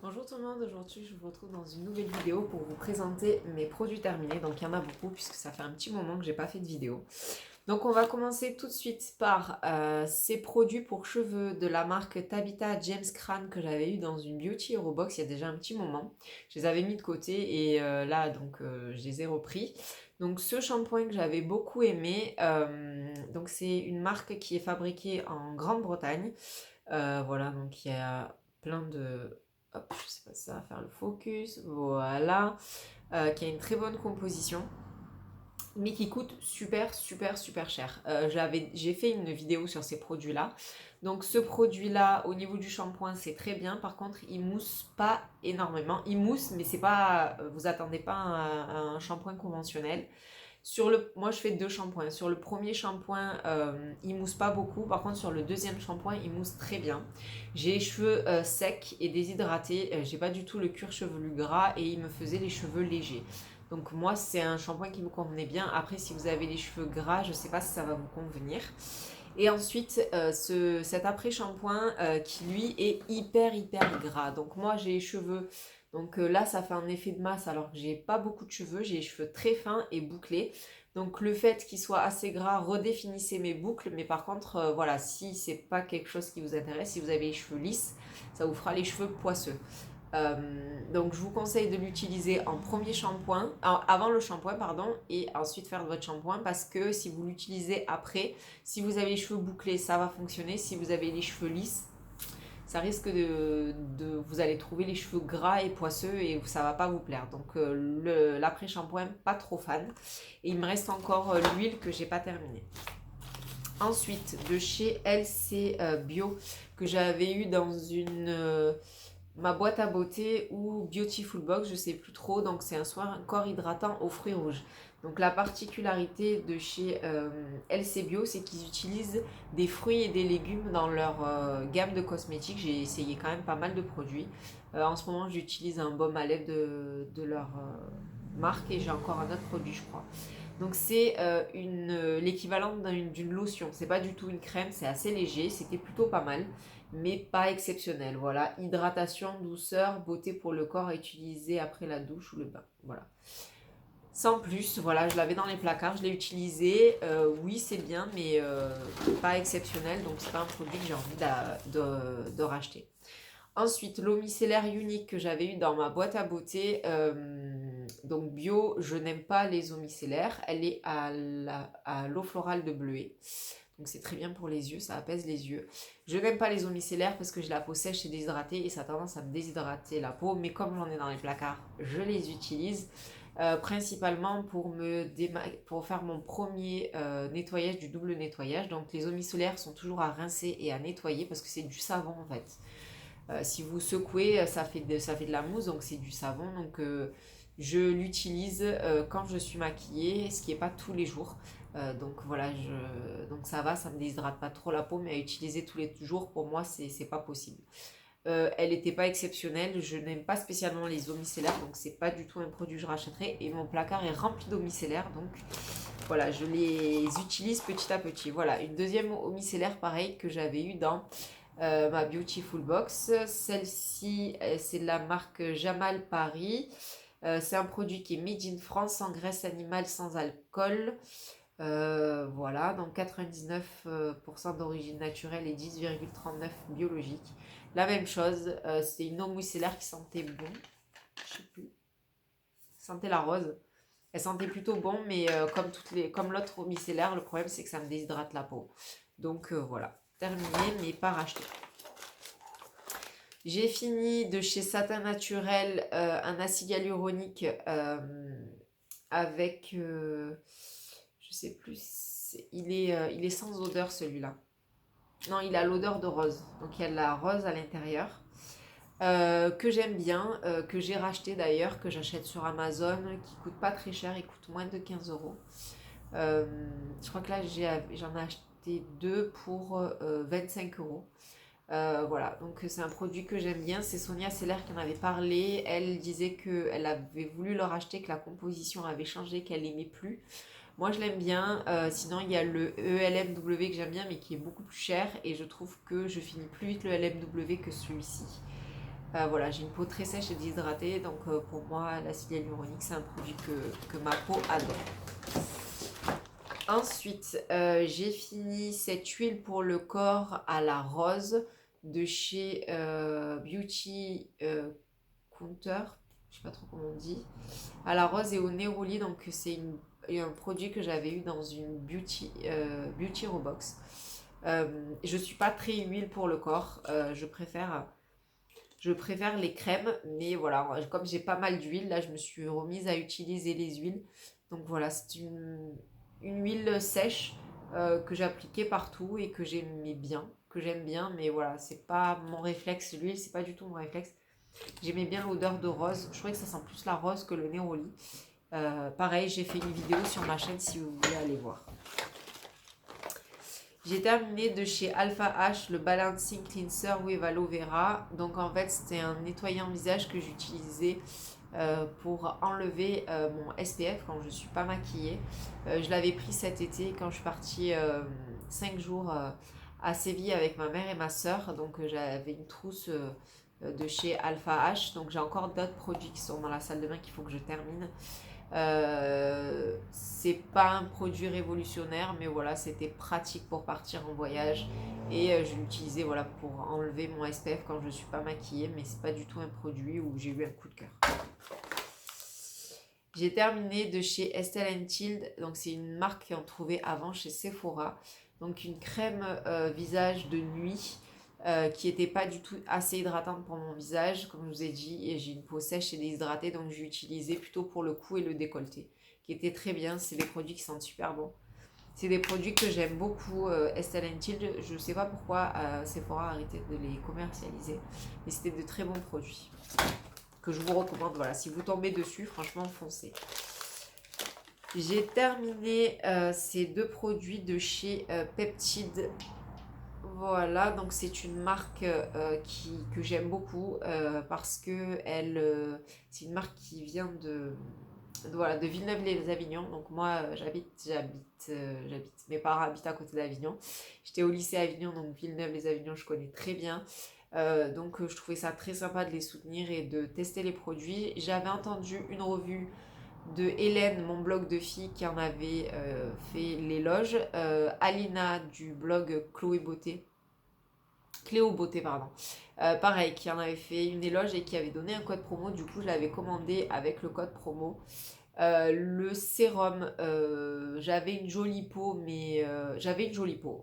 Bonjour tout le monde, aujourd'hui je vous retrouve dans une nouvelle vidéo pour vous présenter mes produits terminés. Donc il y en a beaucoup puisque ça fait un petit moment que j'ai pas fait de vidéo. Donc on va commencer tout de suite par ces produits pour cheveux de la marque Tabitha James Cran que j'avais eu dans une Beauty Hero Box il y a déjà un petit moment. Je les avais mis de côté et là donc je les ai repris. Donc ce shampoing que j'avais beaucoup aimé, donc c'est une marque qui est fabriquée en Grande-Bretagne. Voilà, donc il y a plein de... Hop, je sais pas si ça va faire le focus. Voilà. Qui a une très bonne composition, mais qui coûte super cher. J'ai fait une vidéo sur ces produits-là. Donc ce produit-là, au niveau du shampoing, c'est très bien. Par contre, il mousse pas énormément. Il mousse, mais c'est pas... Vous attendez pas un shampoing conventionnel. Moi, je fais deux shampoings. Sur le premier shampoing, il mousse pas beaucoup. Par contre, sur le deuxième shampoing, il mousse très bien. J'ai les cheveux secs et déshydratés. J'ai pas du tout le cuir chevelu gras et il me faisait les cheveux légers. Donc moi, c'est un shampoing qui me convenait bien. Après, si vous avez les cheveux gras, je sais pas si ça va vous convenir. Et ensuite, cet après-shampoing qui lui est hyper gras. Donc moi, j'ai les cheveux. Donc là, ça fait un effet de masse alors que j'ai pas beaucoup de cheveux. J'ai les cheveux très fins et bouclés. Donc le fait qu'il soit assez gras redéfinissait mes boucles. Mais par contre, voilà, si c'est pas quelque chose qui vous intéresse, si vous avez les cheveux lisses, ça vous fera les cheveux poisseux. Euh, donc je vous conseille de l'utiliser en premier shampoing, avant le shampoing pardon, et ensuite faire votre shampoing parce que si vous l'utilisez après, si vous avez les cheveux bouclés, ça va fonctionner. Si vous avez les cheveux lisses, ça risque vous allez trouver les cheveux gras et poisseux et ça va pas vous plaire. Donc l'après-shampoing, pas trop fan. Et il me reste encore l'huile que j'ai pas terminée. Ensuite, de chez LC Bio, que j'avais eu dans ma boîte à beauté ou Beautiful Box, je sais plus trop. Donc c'est un soin corps hydratant aux fruits rouges. Donc la particularité de chez LC Bio, c'est qu'ils utilisent des fruits et des légumes dans leur gamme de cosmétiques. J'ai essayé quand même pas mal de produits. En ce moment, j'utilise un baume à lèvres de leur marque et j'ai encore un autre produit, je crois. Donc c'est l'équivalent d'une lotion. C'est pas du tout une crème, c'est assez léger. C'était plutôt pas mal, mais pas exceptionnel. Voilà, hydratation, douceur, beauté pour le corps à utiliser après la douche ou le bain. Voilà. Sans plus, voilà, je l'avais dans les placards, je l'ai utilisé. Oui, c'est bien, mais pas exceptionnel. Donc c'est pas un produit que j'ai envie de racheter. Ensuite, l'eau micellaire unique que j'avais eu dans ma boîte à beauté, donc bio, je n'aime pas les eaux micellaires. Elle est à l'eau florale de bleuet. Donc c'est très bien pour les yeux, ça apaise les yeux. Je n'aime pas les eaux micellaires parce que j'ai la peau sèche et déshydratée et ça a tendance à me déshydrater la peau. Mais comme j'en ai dans les placards, je les utilise. Principalement pour faire mon premier nettoyage du double nettoyage. Donc les eaux micellaires sont toujours à rincer et à nettoyer parce que c'est du savon en fait. Si vous secouez, ça fait de la mousse, donc c'est du savon. Donc je l'utilise quand je suis maquillée, ce qui n'est pas tous les jours. Donc voilà, donc ça va, ça ne me déshydrate pas trop la peau, mais à utiliser tous les jours, pour moi, c'est pas possible. Elle n'était pas exceptionnelle, je n'aime pas spécialement les eaux micellaires, donc c'est pas du tout un produit que je rachèterai. Et mon placard est rempli d'eau micellaire, donc voilà, je les utilise petit à petit. Voilà, une deuxième eau micellaire, pareil, que j'avais eu dans ma Beautiful Box. Celle-ci, c'est de la marque Jamal Paris. C'est un produit qui est made in France, sans graisse animale, sans alcool. Voilà, donc 99% d'origine naturelle et 10,39 biologique. La même chose, c'est une eau micellaire qui sentait bon. Je sais plus. Sentait la rose. Elle sentait plutôt bon, mais comme l'autre eau micellaire, le problème c'est que ça me déshydrate la peau. Donc voilà, terminé, mais pas racheté. J'ai fini de chez Satin Naturel un acide hyaluronique avec, je sais plus, il est sans odeur celui-là. Non, il a l'odeur de rose. Donc il y a de la rose à l'intérieur. Que j'aime bien, que j'ai racheté d'ailleurs, que j'achète sur Amazon, qui coûte pas très cher, il coûte moins de 15 euros. Je crois que là j'en ai acheté deux pour 25 euros. Voilà, donc c'est un produit que j'aime bien. C'est Sonia Seller qui en avait parlé. Elle disait qu'elle avait voulu le racheter, que la composition avait changé, qu'elle n'aimait plus. Moi je l'aime bien. Sinon il y a le ELMW que j'aime bien, mais qui est beaucoup plus cher. Et je trouve que je finis plus vite le LMW que celui-ci. Voilà, j'ai une peau très sèche et déshydratée, donc pour moi, l'acide hyaluronique, c'est un produit que ma peau adore. Ensuite, j'ai fini cette huile pour le corps à la rose de chez Beauty Counter, je sais pas trop comment on dit, à la rose et au néroli, donc c'est un produit que j'avais eu dans une Beauty Robox. Je suis pas très huile pour le corps, je préfère les crèmes, mais voilà, comme j'ai pas mal d'huile, là je me suis remise à utiliser les huiles. Donc voilà, c'est une huile sèche que j'appliquais partout et que j'aime bien, mais voilà, c'est pas mon réflexe, l'huile, c'est pas du tout mon réflexe. J'aimais bien l'odeur de rose, je trouvais que ça sent plus la rose que le néroli. Pareil, j'ai fait une vidéo sur ma chaîne si vous voulez aller voir. J'ai terminé de chez Alpha H le Balancing Cleanser with Aloe Vera. Donc en fait c'était un nettoyant visage que j'utilisais pour enlever mon SPF quand je ne suis pas maquillée. Je l'avais pris cet été quand je suis partie 5 jours à Séville avec ma mère et ma soeur. Donc j'avais une trousse de chez Alpha H. Donc j'ai encore d'autres produits qui sont dans la salle de bain qu'il faut que je termine. C'est pas un produit révolutionnaire, mais voilà, c'était pratique pour partir en voyage et je l'utilisais voilà, pour enlever mon SPF quand je suis pas maquillée, mais c'est pas du tout un produit où j'ai eu un coup de cœur. J'ai terminé de chez Estelle Tilde, donc c'est une marque qu'on trouvait avant chez Sephora, donc une crème visage de nuit qui n'était pas du tout assez hydratante pour mon visage, comme je vous ai dit, et j'ai une peau sèche et déshydratée, donc j'ai utilisé plutôt pour le cou et le décolleté, qui était très bien. C'est des produits qui sentent super bon. C'est des produits que j'aime beaucoup, Estelle Tilde. Je ne sais pas pourquoi Sephora a arrêté de les commercialiser, mais c'était de très bons produits que je vous recommande. Voilà, si vous tombez dessus, franchement, foncez. J'ai terminé ces deux produits de chez Peptide. Voilà, donc c'est une marque que j'aime beaucoup parce que c'est une marque qui vient voilà, de Villeneuve-les-Avignon. Donc moi, mes parents habitent à côté d'Avignon. J'étais au lycée à Avignon, donc Villeneuve-les-Avignon, je connais très bien. Donc je trouvais ça très sympa de les soutenir et de tester les produits. J'avais entendu une revue de Hélène, mon blog de fille, qui en avait fait l'éloge. Alina du blog Cléo Beauté, pardon. Pareil, qui en avait fait une éloge et qui avait donné un code promo. Du coup, je l'avais commandé avec le code promo. Le sérum, j'avais une jolie peau, mais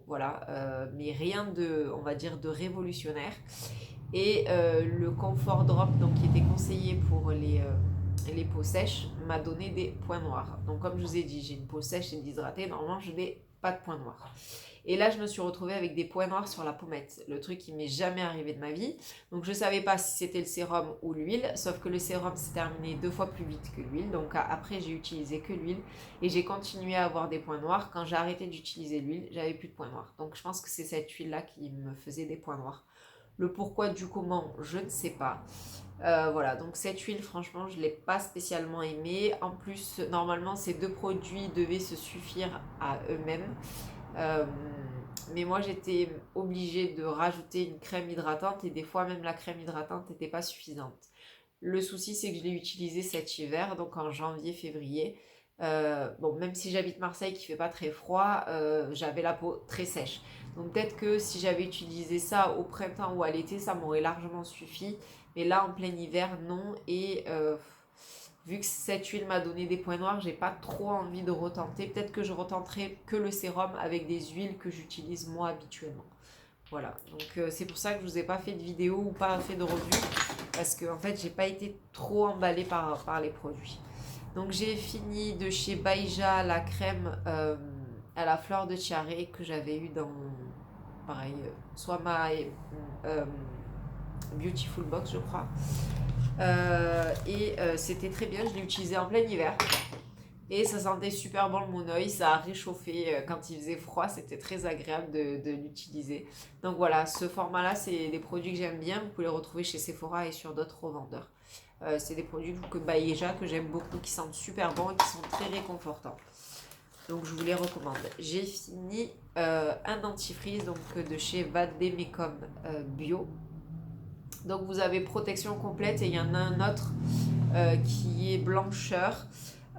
voilà, mais rien de, on va dire, de révolutionnaire. Et le Comfort Drop, donc qui était conseillé pour les peaux sèches, m'a donné des points noirs. Donc comme je vous ai dit, j'ai une peau sèche et déshydratée, normalement je n'ai pas de points noirs. Et là, je me suis retrouvée avec des points noirs sur la pommette, le truc qui m'est jamais arrivé de ma vie. Donc je savais pas si c'était le sérum ou l'huile, sauf que le sérum s'est terminé 2 fois plus vite que l'huile. Donc après, j'ai utilisé que l'huile et j'ai continué à avoir des points noirs. Quand j'ai arrêté d'utiliser l'huile, j'avais plus de points noirs. Donc je pense que c'est cette huile-là qui me faisait des points noirs. Le pourquoi du comment, je ne sais pas. Voilà, donc cette huile, franchement, je ne l'ai pas spécialement aimée. En plus, normalement, ces deux produits devaient se suffire à eux-mêmes. Mais moi, j'étais obligée de rajouter une crème hydratante et des fois, même la crème hydratante n'était pas suffisante. Le souci, c'est que je l'ai utilisée cet hiver, donc en janvier-février. Bon, même si j'habite Marseille qui fait pas très froid, j'avais la peau très sèche. Donc peut-être que si j'avais utilisé ça au printemps ou à l'été, ça m'aurait largement suffi. Mais là, en plein hiver, non. Et vu que cette huile m'a donné des points noirs, j'ai pas trop envie de retenter. Peut-être que je retenterai que le sérum avec des huiles que j'utilise moi habituellement. Voilà, donc c'est pour ça que je vous ai pas fait de vidéo ou pas fait de revue. Parce que en fait, j'ai pas été trop emballée par les produits. Donc j'ai fini de chez Baïja la crème à la fleur de tiare que j'avais eu dans, pareil, soit ma Beautiful Box je crois. C'était très bien, je l'ai utilisé en plein hiver. Et ça sentait super bon le monoeil, ça a réchauffé quand il faisait froid, c'était très agréable de l'utiliser. Donc voilà, ce format-là, c'est des produits que j'aime bien, vous pouvez les retrouver chez Sephora et sur d'autres revendeurs. C'est des produits que Baïja, que j'aime beaucoup, qui sentent super bon et qui sont très réconfortants. Donc je vous les recommande. J'ai fini un dentifrice donc, de chez Vademecum Bio. Donc vous avez protection complète et il y en a un autre qui est blancheur.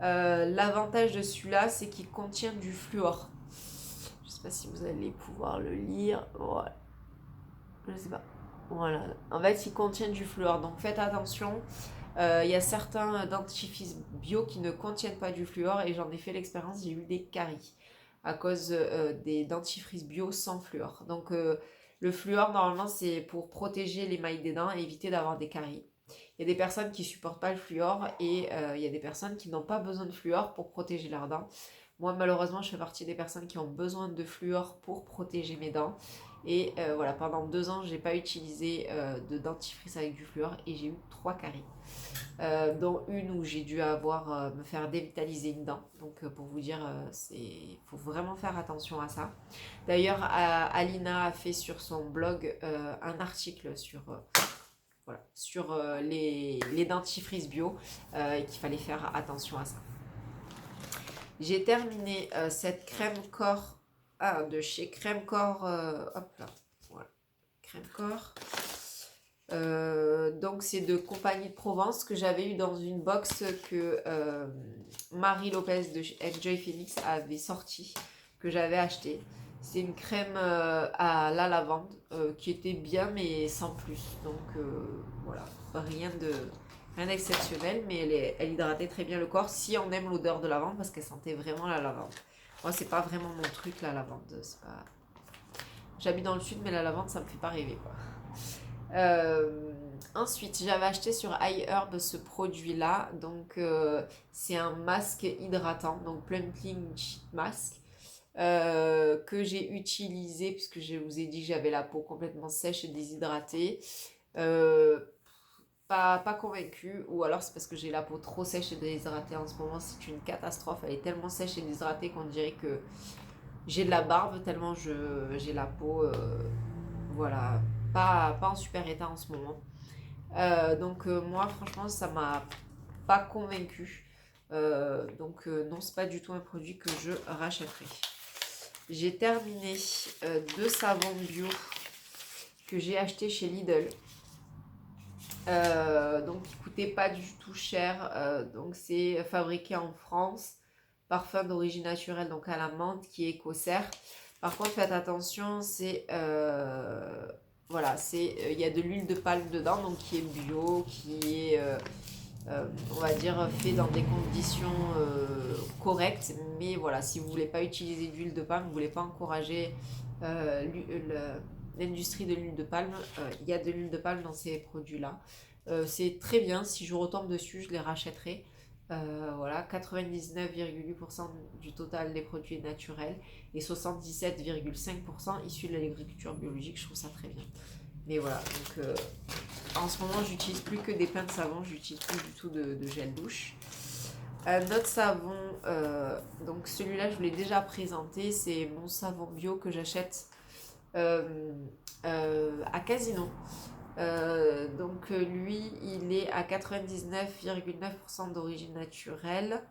L'avantage de celui-là, c'est qu'il contient du fluor. Je sais pas si vous allez pouvoir le lire. Voilà. Je sais pas. Voilà. En fait, il contient du fluor. Donc faites attention. Il y a certains dentifrices bio qui ne contiennent pas du fluor et j'en ai fait l'expérience, j'ai eu des caries à cause des dentifrices bio sans fluor. Donc le fluor, normalement, c'est pour protéger l'émail des dents et éviter d'avoir des caries. Il y a des personnes qui supportent pas le fluor et il y a des personnes qui n'ont pas besoin de fluor pour protéger leurs dents. Moi, malheureusement, je fais partie des personnes qui ont besoin de fluor pour protéger mes dents. Et voilà, pendant 2 ans, j'ai pas utilisé de dentifrice avec du fluor et j'ai eu 3 caries. Dont une où j'ai dû me faire dévitaliser une dent. Donc pour vous dire, il faut vraiment faire attention à ça. D'ailleurs, Alina a fait sur son blog un article sur les dentifrices bio et qu'il fallait faire attention à ça. J'ai terminé cette crème corps de chez Crème Corps. Hop là, voilà, Crème Corps. Donc c'est de Compagnie de Provence que j'avais eu dans une box que Marie Lopez de Enjoy Phoenix avait sorti, que j'avais acheté. C'est une crème à la lavande qui était bien mais sans plus. Donc voilà, rien d'exceptionnel, mais elle hydratait très bien le corps si on aime l'odeur de lavande parce qu'elle sentait vraiment la lavande. Moi c'est pas vraiment mon truc la lavande, c'est pas... J'habite dans le sud mais la lavande ça me fait pas rêver quoi. Ensuite, j'avais acheté sur iHerb ce produit-là. Donc, c'est un masque hydratant, donc Plumping Sheet Mask, que j'ai utilisé puisque je vous ai dit que j'avais la peau complètement sèche et déshydratée. Pas convaincue, ou alors c'est parce que j'ai la peau trop sèche et déshydratée en ce moment. C'est une catastrophe. Elle est tellement sèche et déshydratée qu'on dirait que j'ai de la barbe tellement j'ai la peau, voilà, pas en super état en ce moment. Donc moi franchement ça m'a pas convaincue. Non, c'est pas du tout un produit que je rachèterai. J'ai terminé 2 savons bio que j'ai acheté chez Lidl. Donc qui coûtaient pas du tout cher. Donc c'est fabriqué en France. Parfum d'origine naturelle, donc à la menthe, qui est écossaire. Par contre, faites attention, voilà, il y a de l'huile de palme dedans, donc qui est bio, qui est, on va dire, fait dans des conditions correctes. Mais voilà, si vous voulez pas utiliser d'huile de palme, vous voulez pas encourager l'industrie de l'huile de palme, il y a de l'huile de palme dans ces produits-là. C'est très bien, si je retombe dessus, je les rachèterai. Voilà, 99,8% du total des produits naturels et 77,5% issus de l'agriculture biologique. Je trouve ça très bien. Mais voilà, donc en ce moment, j'utilise plus que des pains de savon, j'utilise plus du tout de gel douche. Un autre savon, donc celui-là, je vous l'ai déjà présenté, c'est mon savon bio que j'achète à Casino. Donc lui, il est à 99,9% d'origine naturelle.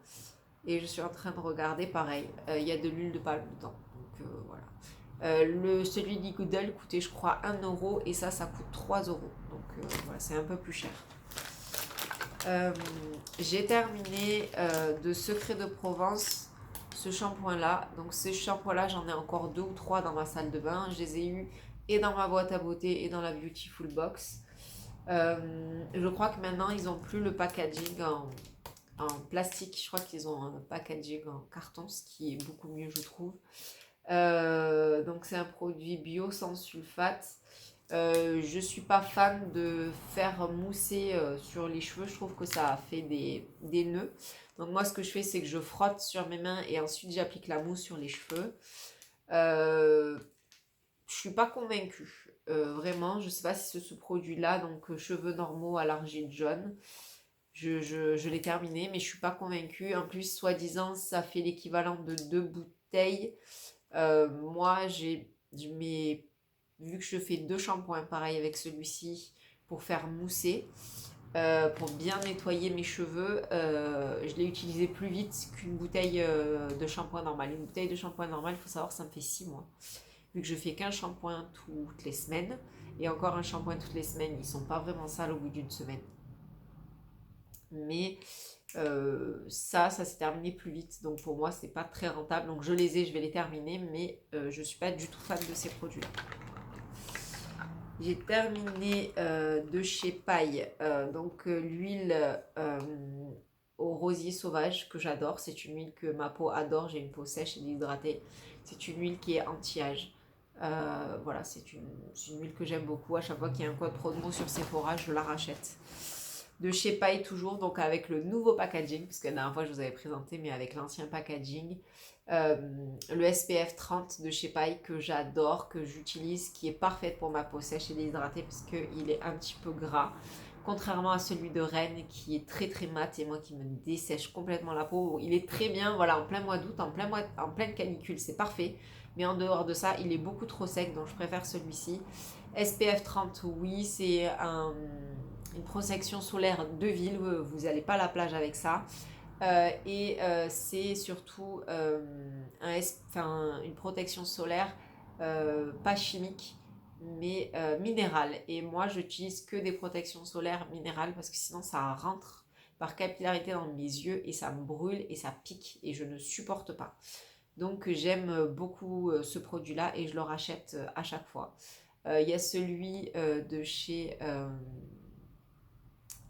Et je suis en train de regarder, pareil, il y a de l'huile de palme dedans. Donc voilà. Celui d'Egoodle coûtait, je crois, 1€ et ça coûte 3€. Donc voilà, c'est un peu plus cher. J'ai terminé de Secret de Provence ce shampoing-là. Donc ces shampoings-là, j'en ai encore 2 ou 3 dans ma salle de bain. Je les ai eus et dans ma boîte à beauté et dans la Beautiful Box. Je crois que maintenant ils n'ont plus le packaging en plastique. Je crois qu'ils ont un packaging en carton, ce qui est beaucoup mieux je trouve. Donc c'est un produit bio sans sulfate. Je suis pas fan de faire mousser sur les cheveux. Je trouve que ça fait des nœuds. Donc moi ce que je fais c'est que je frotte sur mes mains et ensuite j'applique la mousse sur les cheveux. Je suis pas convaincue. Vraiment, je sais pas si c'est ce produit-là, donc cheveux normaux à l'argile jaune. Je l'ai terminé, mais je suis pas convaincue. En plus, soi-disant, ça fait l'équivalent de 2 bouteilles. Moi, vu que je fais 2 shampoings pareil avec celui-ci pour faire mousser, pour bien nettoyer mes cheveux, je l'ai utilisé plus vite qu'une bouteille de shampoing normal. Une bouteille de shampoing normal, il faut savoir, ça me fait 6 mois. Vu que je fais qu'un shampoing toutes les semaines Et encore un shampoing toutes les semaines, ils sont pas vraiment sales au bout d'une semaine. Mais ça s'est terminé plus vite. Donc pour moi, c'est pas très rentable. Donc je les ai, je vais les terminer, mais je suis pas du tout fan de ces produits-là. J'ai terminé de chez Paille, donc l'huile au rosier sauvage que j'adore. C'est une huile que ma peau adore. J'ai une peau sèche et déshydratée. C'est une huile qui est anti-âge. Voilà, c'est une huile que j'aime beaucoup. À chaque fois qu'il y a un code promo sur Sephora, je la rachète. De chez Paille toujours, donc avec le nouveau packaging, puisque la dernière fois je vous avais présenté, mais avec l'ancien packaging. Le SPF 30 de chez Paille que j'adore, que j'utilise, qui est parfaite pour ma peau sèche et déshydratée parce qu'il est un petit peu gras. Contrairement à celui de Rennes qui est très très mat et moi qui me dessèche complètement la peau. Il est très bien, voilà, en plein mois d'août, en pleine canicule, c'est parfait. Mais en dehors de ça, il est beaucoup trop sec, donc je préfère celui-ci. SPF 30, oui, c'est une protection solaire de ville, vous n'allez pas à la plage avec ça. C'est surtout une protection solaire pas chimique mais minérale. Et moi j'utilise que des protections solaires minérales parce que sinon ça rentre par capillarité dans mes yeux et ça me brûle et ça pique et je ne supporte pas. Donc j'aime beaucoup ce produit là et je le rachète à chaque fois. Il y a celui de chez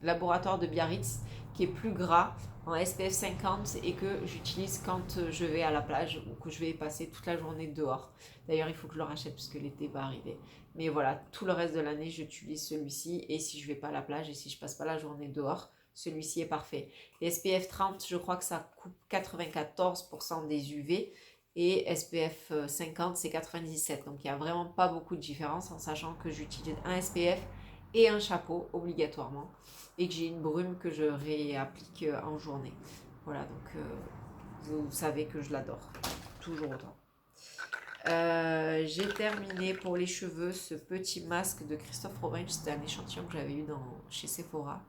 Laboratoire de Biarritz qui est plus gras en SPF 50 et que j'utilise quand je vais à la plage ou que je vais passer toute la journée dehors. D'ailleurs, il faut que je le rachète puisque l'été va arriver. Mais voilà, tout le reste de l'année, j'utilise celui-ci et si je vais pas à la plage et si je passe pas la journée dehors, celui-ci est parfait. Les SPF 30, je crois que ça coupe 94% des UV et SPF 50, c'est 97. Donc il n'y a vraiment pas beaucoup de différence en sachant que j'utilise un SPF et un chapeau obligatoirement et que j'ai une brume que je réapplique en journée. Voilà, donc vous savez que je l'adore, toujours autant. J'ai terminé pour les cheveux ce petit masque de Christophe Robin, c'était un échantillon que j'avais eu chez Sephora.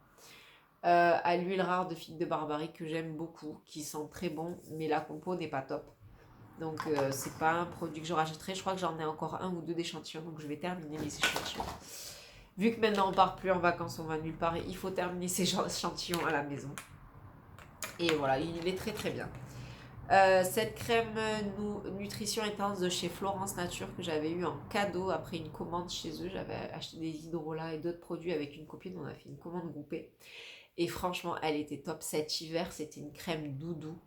À l'huile rare de figue de Barbarie que j'aime beaucoup, qui sent très bon, mais la compo n'est pas top. Donc c'est pas un produit que je rachèterai, je crois que j'en ai encore un ou deux d'échantillons, donc je vais terminer les échantillons. Vu que maintenant on part plus en vacances, on va nulle part, il faut terminer ces échantillons à la maison. Et voilà, il est très très bien. Cette crème nutrition intense de chez Florence Nature que j'avais eu en cadeau après une commande chez eux. J'avais acheté des hydrolats et d'autres produits avec une copine, on a fait une commande groupée. Et franchement, elle était top. Cet hiver, c'était une crème doudou.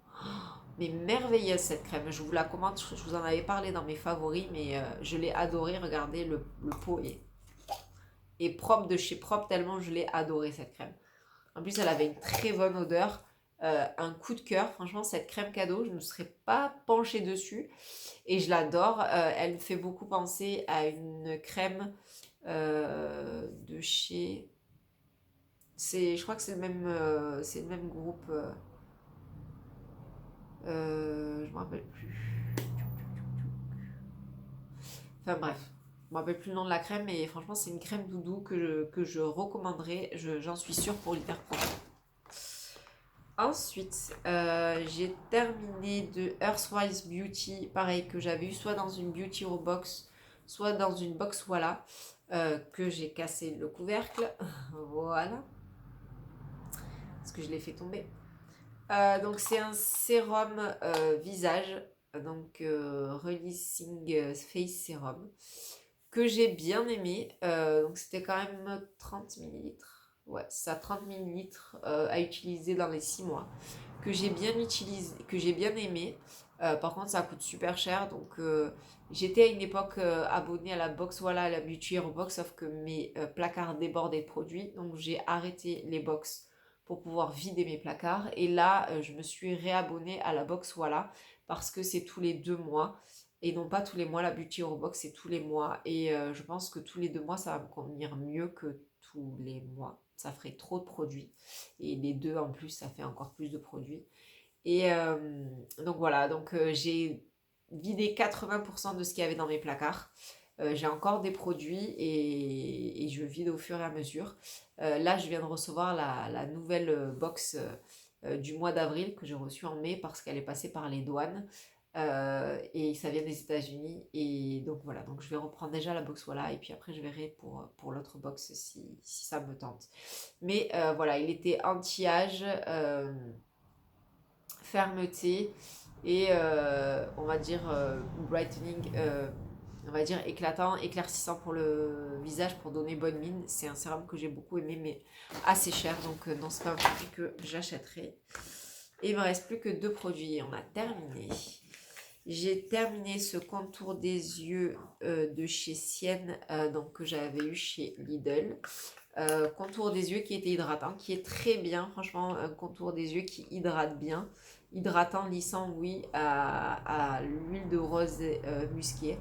Mais merveilleuse cette crème. Je vous la commande, je vous en avais parlé dans mes favoris, mais je l'ai adorée. Regardez, le pot est propre de chez propre tellement je l'ai adorée cette crème. En plus, elle avait une très bonne odeur. Un coup de cœur, franchement, cette crème cadeau, je ne me serais pas penchée dessus et je l'adore. Elle me fait beaucoup penser à une crème de chez. Je crois que c'est le même groupe. Je me rappelle plus. Enfin bref, je me rappelle plus le nom de la crème, mais franchement, c'est une crème doudou que je recommanderais. J'en suis sûre pour l'hiver prochain. Ensuite, j'ai terminé de Earthwise Beauty, pareil, que j'avais eu soit dans une Beauty Box, soit dans une box Voilà, que j'ai cassé le couvercle, voilà, parce que je l'ai fait tomber. Donc c'est un sérum visage, donc Releasing Face Serum, que j'ai bien aimé, donc c'était quand même 30 ml. Ouais, ça 30 ml à utiliser dans les 6 mois, que j'ai bien utilisé, que j'ai bien aimé. Par contre, ça coûte super cher, donc j'étais à une époque abonnée à la box Voilà, à la Beauty Hero Box, sauf que mes placards débordaient de produits, donc j'ai arrêté les box pour pouvoir vider mes placards. Et là, je me suis réabonnée à la box Voilà, parce que c'est tous les 2 mois. Et non pas tous les mois, la Beauty Hero Box, c'est tous les mois. Et je pense que tous les 2 mois, ça va me convenir mieux que tous les mois. Ça ferait trop de produits. Et les deux, en plus, ça fait encore plus de produits. Et donc voilà, donc j'ai vidé 80% de ce qu'il y avait dans mes placards. J'ai encore des produits et je vide au fur et à mesure. Là, je viens de recevoir la nouvelle box du mois d'avril que j'ai reçue en mai parce qu'elle est passée par les douanes. et ça vient des États-Unis. Et donc voilà, donc je vais reprendre déjà la box voilà, et puis après je verrai pour l'autre box si ça me tente. Mais voilà, il était anti-âge, fermeté et on va dire brightening, on va dire éclatant, éclaircissant pour le visage pour donner bonne mine. C'est un sérum que j'ai beaucoup aimé mais assez cher, donc non, c'est pas un produit que j'achèterai. Et il me reste plus que 2 produits et on a terminé. J'ai terminé ce contour des yeux de chez Sienne, donc que j'avais eu chez Lidl. Contour des yeux qui était hydratant, qui est très bien, franchement, un contour des yeux qui hydrate bien. Hydratant, lissant, oui, à l'huile de rose musquée.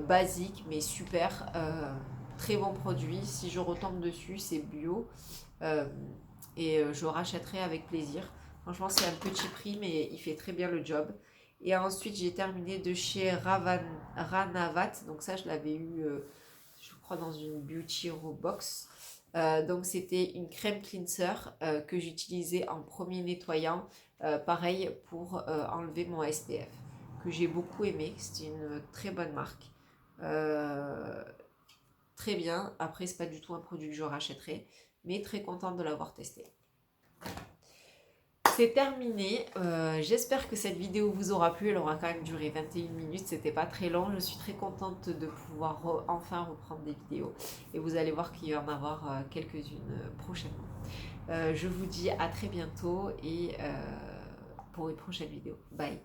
Basique, mais super. Très bon produit. Si je retombe dessus, c'est bio. Euh, et je rachèterai avec plaisir. Franchement, c'est un petit prix, mais il fait très bien le job. Et ensuite, j'ai terminé de chez Ranavat. Donc ça, je l'avais eu, je crois, dans une Beauty Hero Box. Donc c'était une crème cleanser que j'utilisais en premier nettoyant. Pareil pour enlever mon SPF. Que j'ai beaucoup aimé. C'était une très bonne marque. Euh, Très bien. Après, c'est pas du tout un produit que je rachèterai. Mais très contente de l'avoir testé. C'est terminé. J'espère que cette vidéo vous aura plu. Elle aura quand même duré 21 minutes. C'était pas très long. Je suis très contente de pouvoir enfin reprendre des vidéos. Et vous allez voir qu'il va y en avoir quelques-unes prochainement. Je vous dis à très bientôt et pour une prochaine vidéo. Bye.